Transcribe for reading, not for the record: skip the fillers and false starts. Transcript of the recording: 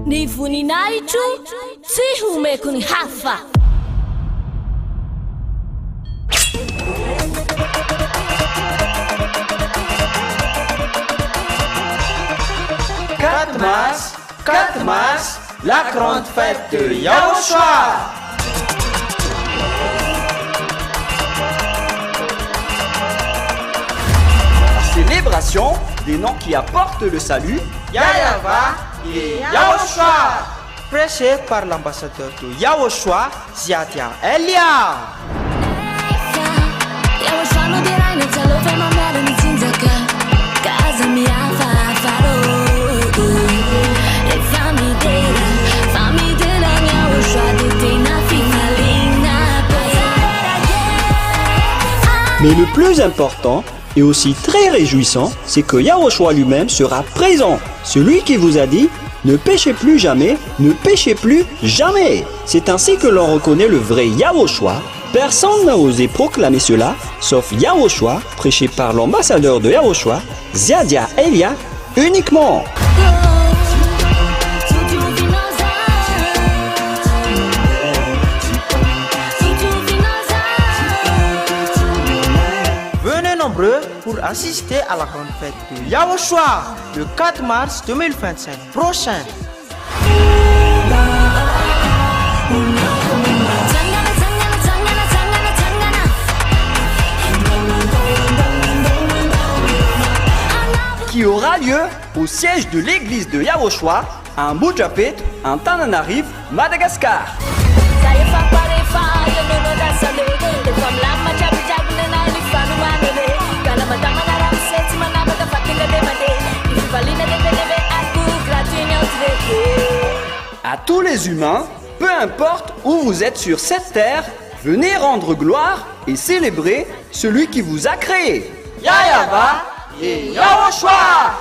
Ni voninahitro tsy homeko ny hafa. Quatre mars, la grande fête de Yahushua. Célébration des noms qui apportent le salut, Yahweh et Yahushua. Prêché par l'ambassadeur de Yahushua, Ziadia Elia. Mais le plus important et aussi très réjouissant, c'est que Yahushua lui-même sera présent. Celui qui vous a dit « Ne péchez plus jamais, ne péchez plus jamais ». C'est ainsi que l'on reconnaît le vrai Yahushua. Personne n'a osé proclamer cela, sauf Yahushua, prêché par l'ambassadeur de Yahushua, Ziadia Elia, uniquement. Venez nombreux pour assister à la grande fête de Yahushua le 4 mars 2025 prochain. Qui aura lieu au siège de l'église de Yahushua à Mbujapet, en Tananarive, Madagascar. À tous les humains, peu importe où vous êtes sur cette terre, venez rendre gloire et célébrer celui qui vous a créé. Yahweh et Yahushua.